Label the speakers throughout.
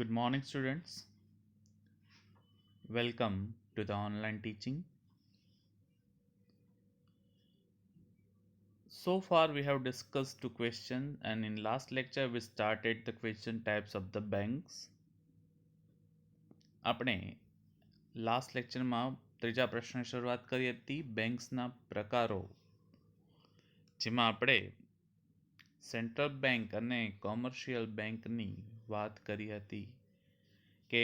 Speaker 1: Good morning, students. Welcome to the online teaching. So far, we have discussed two questions, and in last lecture, we started the question types of the banks. આપણે last લેક્ચરમાં ત્રીજા પ્રશ્નની શરૂઆત કરી હતી બેંક્સના પ્રકારો, જેમાં આપણે central bank અને કોમર્શિયલ બેંકની વાત કરી હતી કે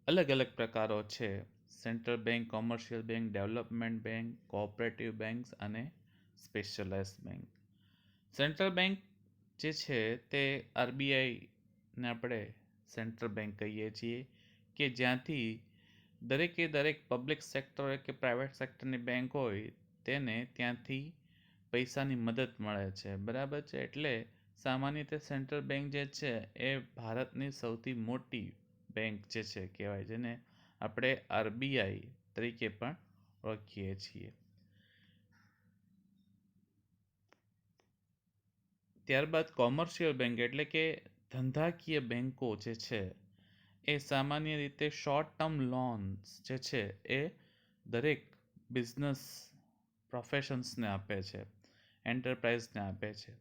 Speaker 1: અલગ અલગ પ્રકારો છે. Central bank, commercial bank, development bank, cooperative banks અને સ્પેશિયલાઇઝ્ડ બેંક. સેન્ટ્રલ બેંક જે છે તે આરબીઆઈને આપણે સેન્ટ્રલ બેંક કહીએ છીએ, કે જ્યાંથી દરેક પબ્લિક સેક્ટર હોય કે પ્રાઇવેટ સેક્ટરની બેંક હોય તેને ત્યાંથી પૈસાની મદદ મળે છે. બરાબર છે. એટલે સામાન્ય રીતે સેન્ટ્રલ બેંક જે છે એ ભારતની સૌથી મોટી બેંક જે છે કહેવાય, જેને આપણે આરબીઆઈ તરીકે પણ ઓળખીએ છીએ. ત્યારબાદ કોમર્શિયલ બેંક એટલે કે ધંધાકીય બેંકો જે છે એ સામાન્ય રીતે શોર્ટ ટર્મ લોન્સ જે છે એ દરેક બિઝનેસ પ્રોફેશન્સને આપે છે, એન્ટરપ્રાઇઝને આપે છે.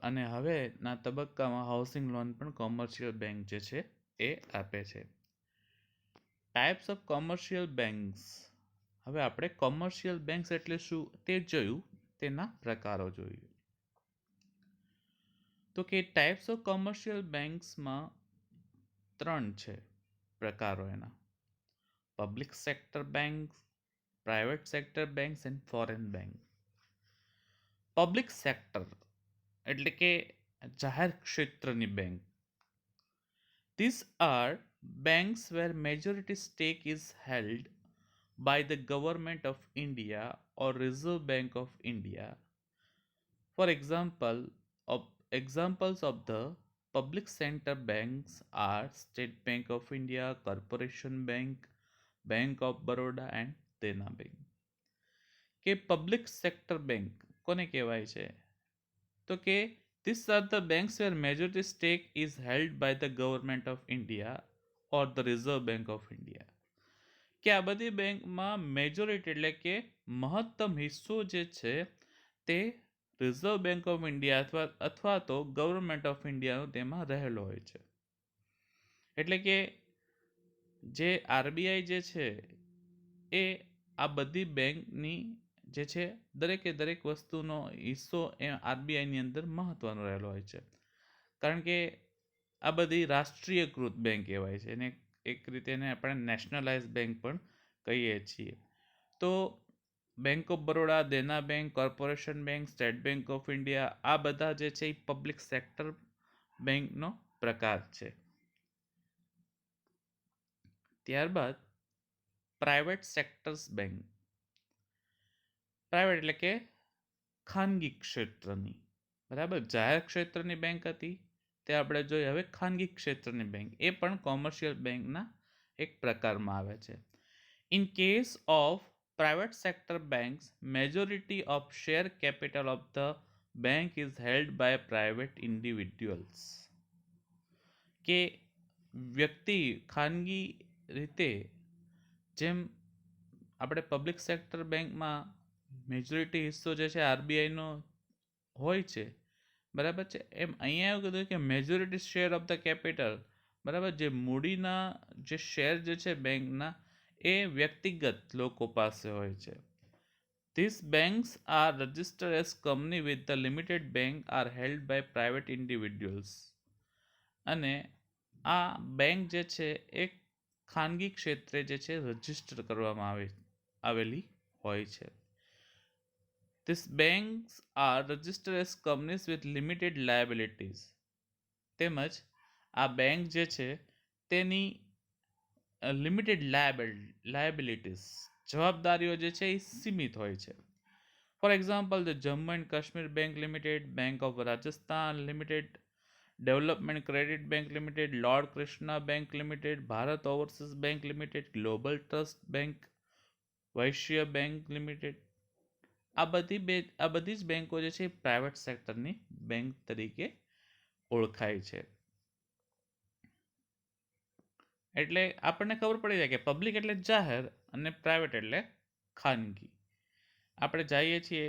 Speaker 1: અને હવેના તબક્કામાં હાઉસિંગ લોન પણ કોમર્શિયલ બેંક જે છે એ આપે છે. Types of commercial banks. હવે આપણે કોમર્શિયલ બેંક્સ એટલે શું તે જોયું, તેના પ્રકારો જોયું. તો કે ટાઈપ્સ ઓફ કોમર્શિયલ બેંક્સમાં ત્રણ છે પ્રકારો એના: public sector banks, private sector banks and foreign bank. Public sector એટલે કે જાહેર ક્ષેત્રની bank. These are banks where majority stake is held by the government of India or Reserve Bank of India. For examples of the public sector banks are State Bank of India, Corporation Bank, Bank of Baroda and Dena Bank. કે public sector bank કોને કહેવાય છે? તો કે these are the banks where majority stake is held by the government of India or the Reserve Bank of India. કે આ બધી બેંકમાં મેજોરિટી એટલે કે મહત્તમ હિસ્સો જે છે તે રિઝર્વ બેંક ઓફ ઇન્ડિયા અથવા તો ગવર્મેન્ટ ઓફ ઇન્ડિયાનો તેમાં રહેલો હોય છે. એટલે કે જે આરબીઆઈ જે છે એ આ બધી બેંકની જે છે દરેક વસ્તુનો હિસ્સો એ આરબીઆઈની અંદર મહત્વનો રહેલો હોય છે. કારણ કે આ બધી રાષ્ટ્રીયકૃત બેંક કહેવાય છે, અને એક રીતે એને આપણે નેશનલાઇઝ બેંક પણ કહીએ છીએ. તો bank of Baroda, Dena bank, corporation bank, state bank of India આ બધા જે છે એ પબ્લિક સેક્ટર બેંકનો પ્રકાર છે. ત્યારબાદ પ્રાઇવેટ સેક્ટર્સ બેંક. પ્રાઇવેટ એટલે કે ખાનગી ક્ષેત્રની, બરાબર. જાહેર ક્ષેત્રની બેંક હતી તે આપણે જોઈએ. હવે ખાનગી ક્ષેત્રની બેંક એ પણ કોમર્શિયલ બેંકના એક પ્રકારમાં આવે છે. In case of private sector banks, majority of share capital of the bank is held by private individuals. કે વ્યક્તિ ખાનગી રીતે, જેમ આપણે પબ્લિક સેક્ટર બેંકમાં મેજોરિટી હિસ્સો જે છે આરબીઆઈનો હોય છે, બરાબર છે, એમ અહીંયા એવું કીધું કે majority share of the capital, બરાબર, જે મૂડીના જે શેર જે છે બેંકના એ વ્યક્તિગત લોકો પાસે હોય છે. These banks are registered as company with the limited bank are held by private individuals. અને આ બેંક જે છે એ ખાનગી ક્ષેત્રે જે છે રજિસ્ટર કરવામાં આવેલી હોય છે. These banks are registered as companies with limited liabilities. તેમજ આ બેંક જે છે તેની લિમિટેડ લાયબિલિટીઝ, જવાબદારીઓ જે છે એ સીમિત હોય છે. For example, the Jammu and Kashmir bank limited, bank of Rajasthan limited, development credit bank limited, lord Krishna bank limited, Bharat overseas bank limited, global trust bank, Vysya bank limited. આ બધી જ બેંકો જે છે એ પ્રાઇવેટ સેક્ટરની બેંક તરીકે ઓળખાય છે. એટલે આપણને ખબર પડી જાય કે પબ્લિક એટલે જાહેર અને પ્રાઇવેટ એટલે ખાનગી. આપણે જઈએ છીએ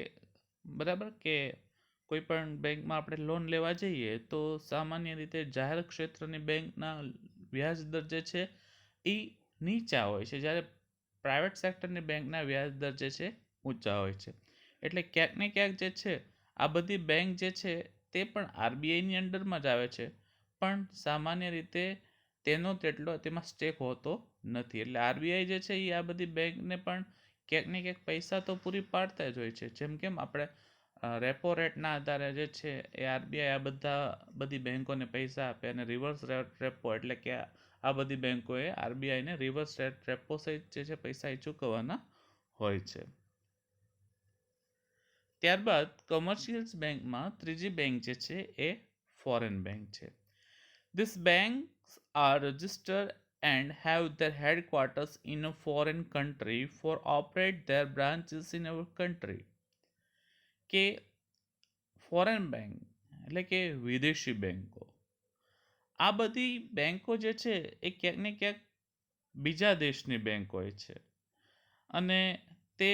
Speaker 1: બરાબર કે કોઈ પણ બેંકમાં આપણે લોન લેવા જઈએ તો સામાન્ય રીતે જાહેર ક્ષેત્રની બેંકના વ્યાજ દર જે છે એ નીચા હોય છે, જ્યારે પ્રાઇવેટ સેક્ટરની બેંકના વ્યાજ દર જે છે ઊંચા હોય છે. એટલે ક્યાંક ને ક્યાંક જે છે આ બધી બેંક જે છે તે પણ આરબીઆઈની અંડરમાં જ આવે છે, પણ સામાન્ય રીતે તેનો તેટલો તેમાં સ્ટેક હોતો નથી. એટલે આરબીઆઈ જે છે એ આ બધી બેંકને પણ ક્યાંક ને ક્યાંક પૈસા તો પૂરી પાડતા જ હોય છે. જેમ કેમ આપણે રેપો રેટના આધારે જે છે એ આરબીઆઈ બધી બેંકોને પૈસા આપે, અને રિવર્સ રેપો એટલે કે આ બધી બેંકોએ આરબીઆઈને રિવર્સ રેપો સહિત જે છે પૈસા એ ચૂકવવાના હોય છે. ત્યારબાદ કોમર્શિયલ બેંકમાં ત્રીજી બેંક જે છે એ ફોરેન બેંક છે. These banks are registered and have their headquarters in a foreign country for operate their branches in our country. કે ફોરેન બેંક એટલે કે વિદેશી બેંકો, આ બધી બેંકો જે છે એ ક્યાંક ને ક્યાંક બીજા દેશની બેંક હોય છે અને તે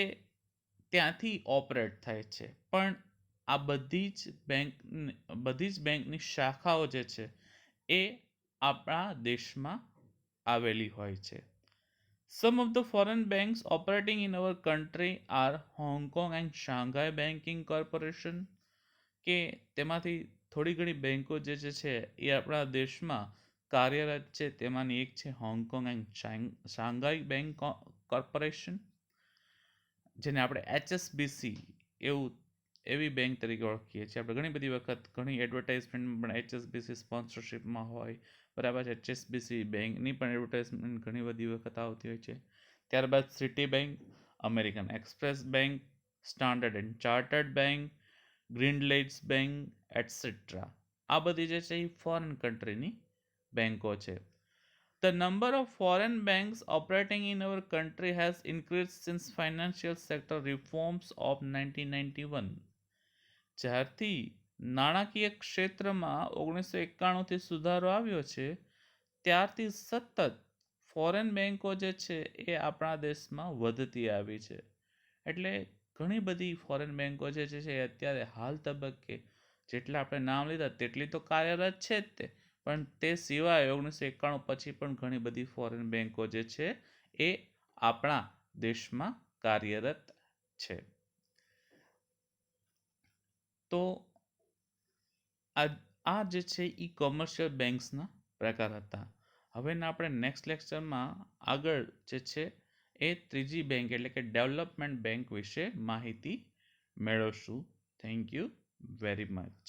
Speaker 1: ત્યાંથી ઓપરેટ થાય છે, પણ આ બધી જ બેંકની શાખાઓ જે છે એ આપણા દેશમાં આવેલી હોય છે. Some of the foreign banks operating in our country are Hong Kong and Shanghai Banking Corporation. કે તેમાંથી થોડી ઘણી બેંકો જે છે એ આપણા દેશમાં કાર્યરત છે. તેમાંની એક છે Hong Kong and Shanghai bank corporation, જેને આપણે HSBC એવી બેંક તરીકે ઓળખીએ છીએ. આપણે ઘણી બધી વખત ઘણી એડવર્ટાઇઝમેન્ટ પણ HSBC સ્પોન્સરશિપમાં હોય, બરાબર છે. HSBC બેંકની પણ એડવર્ટાઇઝમેન્ટ ઘણી બધી વખત આવતી હોય છે. ત્યારબાદ Citibank, American Express bank, Standard and Chartered bank, Greenlands bank etcetera. આ બધી જે છે એ ફોરેન કન્ટ્રીની બેંકો છે. The number of foreign banks operating in our country has increased since financial sector reforms of 1991. જ્યારથી નાણાકીય ક્ષેત્રમાં 1991થી સુધારો આવ્યો છે, ત્યારથી સતત ફોરેન બેંકો જે છે એ આપણા દેશમાં વધતી આવી છે. એટલે ઘણી બધી ફોરેન બેંકો જે છે એ અત્યારે હાલ તબક્કે જેટલા આપણે નામ લીધા તેટલી તો કાર્યરત છે જ તે, પણ તે સિવાય 1991 પછી પણ ઘણી બધી ફોરેન બેંકો જે છે એ આપણા દેશમાં કાર્યરત છે. તો આ જે છે એ કોમર્શિયલ બેંક્સના પ્રકાર હતા. હવેના આપણે નેક્સ્ટ લેક્ચરમાં આગળ જે છે એ ત્રીજી બેંક એટલે કે ડેવલપમેન્ટ બેંક વિશે માહિતી મેળવશું. Thank you very much.